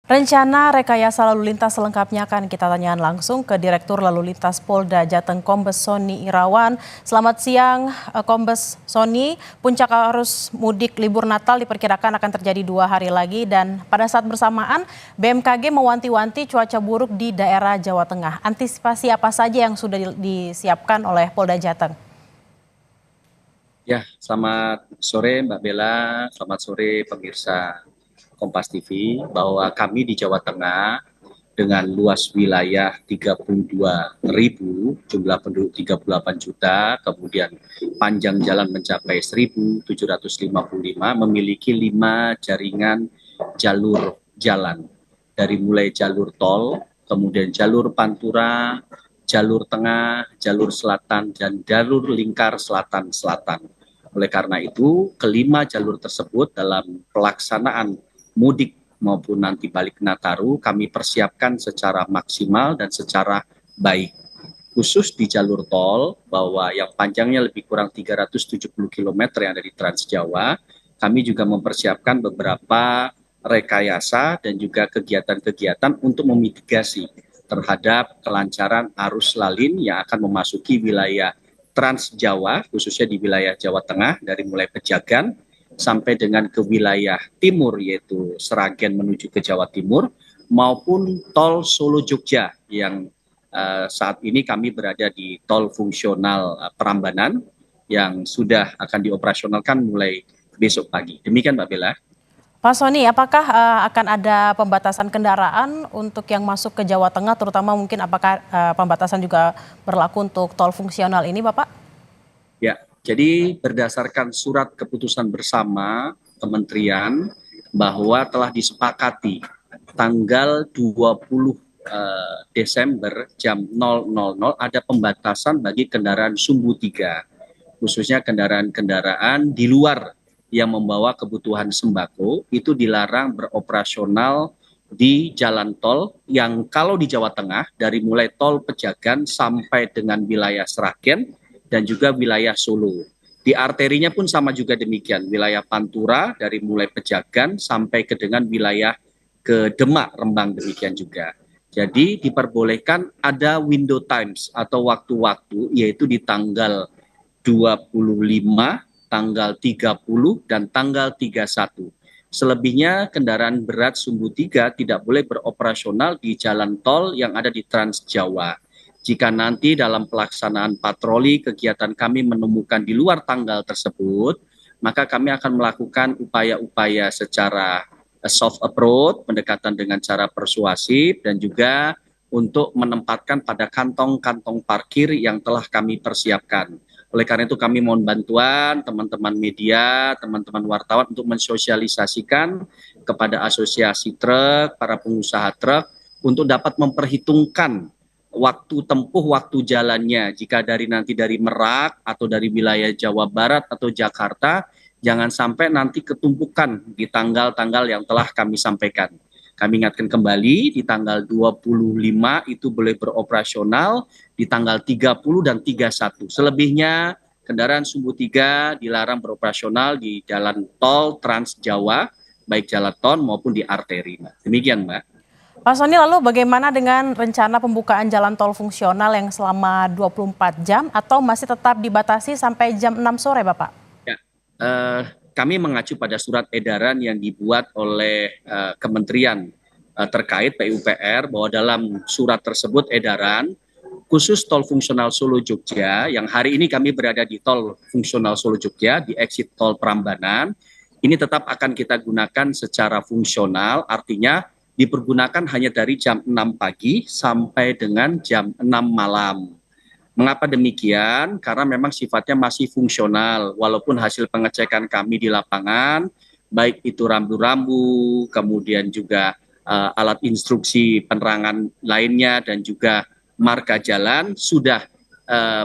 Rencana rekayasa lalu lintas selengkapnya akan kita tanyakan langsung ke Direktur Lalu Lintas Polda Jateng Kombes Sony Irawan. Selamat siang Kombes Sony, puncak arus mudik libur Natal diperkirakan akan terjadi 2 hari lagi dan pada saat bersamaan BMKG mewanti-wanti cuaca buruk di daerah Jawa Tengah. Antisipasi apa saja yang sudah disiapkan oleh Polda Jateng? Ya, selamat sore Mbak Bella, selamat sore pemirsa Kompas TV, bahwa kami di Jawa Tengah dengan luas wilayah 32.000, jumlah penduduk 38 juta, kemudian panjang jalan mencapai 1.755, memiliki 5 jaringan jalur jalan, dari mulai jalur tol, kemudian jalur pantura, jalur tengah, jalur selatan, dan jalur lingkar selatan-selatan. Oleh karena itu, kelima jalur tersebut dalam pelaksanaan mudik maupun nanti balik Nataru kami persiapkan secara maksimal dan secara baik. Khusus di jalur tol bahwa yang panjangnya lebih kurang 370 km yang ada di Trans Jawa, kami juga mempersiapkan beberapa rekayasa dan juga kegiatan-kegiatan untuk memitigasi terhadap kelancaran arus lalin yang akan memasuki wilayah Trans Jawa, khususnya di wilayah Jawa Tengah dari mulai Pejagan sampai dengan ke wilayah timur yaitu Sragen menuju ke Jawa Timur maupun tol Solo Jogja yang saat ini kami berada di tol fungsional Prambanan yang sudah akan dioperasionalkan mulai besok pagi. Demikian Mbak Bella. Pak Sony, apakah akan ada pembatasan kendaraan untuk yang masuk ke Jawa Tengah, terutama mungkin apakah pembatasan juga berlaku untuk tol fungsional ini, Bapak? Ya, jadi berdasarkan surat keputusan bersama Kementerian bahwa telah disepakati tanggal 20 Desember jam 000 ada pembatasan bagi kendaraan sumbu 3, khususnya kendaraan-kendaraan di luar yang membawa kebutuhan sembako itu dilarang beroperasional di jalan tol yang kalau di Jawa Tengah dari mulai tol Pejagan sampai dengan wilayah Sragen dan juga wilayah Solo. Di arterinya pun sama juga demikian, wilayah Pantura dari mulai Pejagan sampai ke dengan wilayah ke Demak, Rembang demikian juga. Jadi diperbolehkan ada window times atau waktu-waktu yaitu di tanggal 25, tanggal 30, dan tanggal 31. Selebihnya kendaraan berat sumbu 3 tidak boleh beroperasional di jalan tol yang ada di Trans Jawa. Jika nanti dalam pelaksanaan patroli kegiatan kami menemukan di luar tanggal tersebut, maka kami akan melakukan upaya-upaya secara soft approach, pendekatan dengan cara persuasif, dan juga untuk menempatkan pada kantong-kantong parkir yang telah kami persiapkan. Oleh karena itu kami mohon bantuan teman-teman media, teman-teman wartawan untuk mensosialisasikan kepada asosiasi truk, para pengusaha truk untuk dapat memperhitungkan waktu tempuh, waktu jalannya. Jika nanti dari Merak atau dari wilayah Jawa Barat atau Jakarta, jangan sampai nanti ketumpukan di tanggal-tanggal yang telah kami sampaikan. Kami ingatkan kembali di tanggal 25 itu boleh beroperasional, di tanggal 30 dan 31. Selebihnya kendaraan sumbu 3 dilarang beroperasional di jalan tol Trans Jawa, baik jalan tol maupun di arteri. Demikian Mbak. Pak Sony, lalu bagaimana dengan rencana pembukaan jalan tol fungsional yang selama 24 jam atau masih tetap dibatasi sampai jam 6 sore, Bapak? Ya, kami mengacu pada surat edaran yang dibuat oleh Kementerian terkait PUPR bahwa dalam surat tersebut edaran khusus tol fungsional Solo Jogja yang hari ini kami berada di tol fungsional Solo Jogja di exit tol Prambanan ini tetap akan kita gunakan secara fungsional, artinya dipergunakan hanya dari jam 6 pagi sampai dengan jam 6 malam. Mengapa demikian? Karena memang sifatnya masih fungsional, walaupun hasil pengecekan kami di lapangan, baik itu rambu-rambu, kemudian juga alat instruksi penerangan lainnya, dan juga marka jalan sudah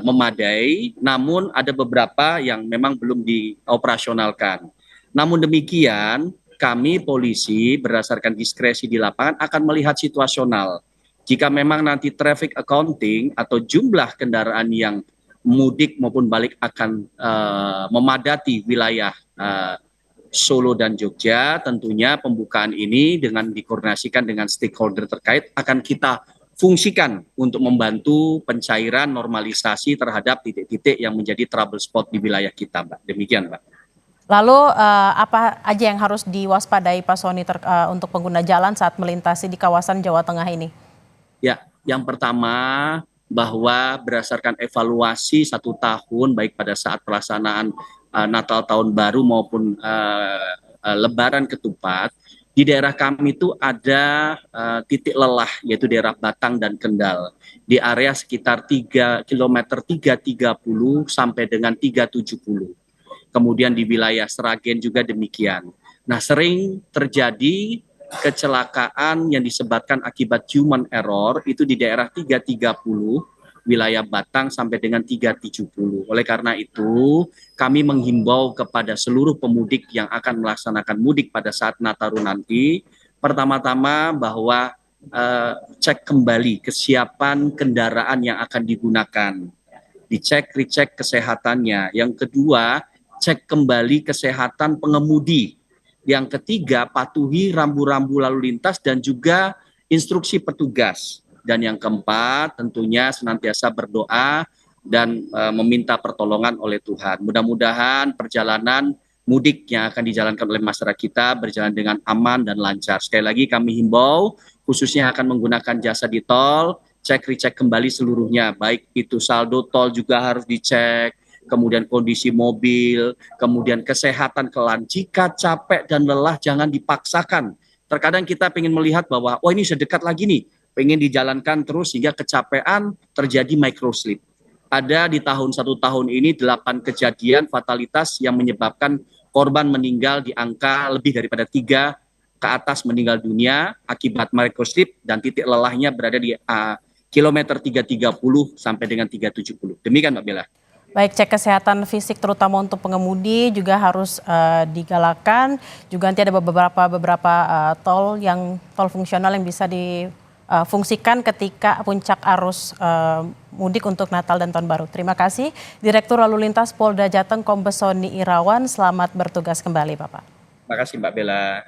memadai, namun ada beberapa yang memang belum dioperasionalkan. Namun demikian, kami polisi berdasarkan diskresi di lapangan akan melihat situasional. Jika memang nanti traffic accounting atau jumlah kendaraan yang mudik maupun balik akan memadati wilayah Solo dan Jogja. Tentunya pembukaan ini dengan dikoordinasikan dengan stakeholder terkait akan kita fungsikan untuk membantu pencairan normalisasi terhadap titik-titik yang menjadi trouble spot di wilayah kita, Mbak. Demikian, Mbak. Lalu apa aja yang harus diwaspadai Pak Sony untuk pengguna jalan saat melintasi di kawasan Jawa Tengah ini? Ya, yang pertama bahwa berdasarkan evaluasi 1 tahun baik pada saat pelaksanaan Natal Tahun Baru maupun Lebaran Ketupat, di daerah kami itu ada titik lelah yaitu daerah Batang dan Kendal di area sekitar 3 kilometer 330 sampai dengan 370. Kemudian di wilayah Sragen juga demikian. Nah, sering terjadi kecelakaan yang disebabkan akibat human error itu di daerah 330, wilayah Batang sampai dengan 370. Oleh karena itu, kami menghimbau kepada seluruh pemudik yang akan melaksanakan mudik pada saat Nataru nanti, pertama-tama bahwa cek kembali kesiapan kendaraan yang akan digunakan. Dicek, recek kesehatannya. Yang kedua, cek kembali kesehatan pengemudi. Yang ketiga, patuhi rambu-rambu lalu lintas dan juga instruksi petugas. Dan yang keempat, tentunya senantiasa berdoa dan meminta pertolongan oleh Tuhan. Mudah-mudahan perjalanan mudik yang akan dijalankan oleh masyarakat kita berjalan dengan aman dan lancar. Sekali lagi kami himbau, khususnya akan menggunakan jasa di tol, cek recek kembali seluruhnya, baik itu saldo tol juga harus dicek, kemudian kondisi mobil, kemudian kesehatan kelan. Jika capek dan lelah jangan dipaksakan. Terkadang kita ingin melihat bahwa, oh ini sedekat lagi nih, pengen dijalankan terus sehingga kecapean terjadi microslip. Ada di tahun 1 tahun ini 8 kejadian fatalitas yang menyebabkan korban meninggal di angka lebih daripada 3 ke atas meninggal dunia akibat microslip dan titik lelahnya berada di kilometer 330 sampai dengan 370. Demikian Mbak Bella. Baik, cek kesehatan fisik terutama untuk pengemudi juga harus digalakan. Juga nanti ada beberapa tol fungsional yang bisa difungsikan ketika puncak arus mudik untuk Natal dan Tahun Baru. Terima kasih Direktur Lalu Lintas Polda Jateng Kombes Sony Irawan. Selamat bertugas kembali, Bapak. Terima kasih Mbak Bella.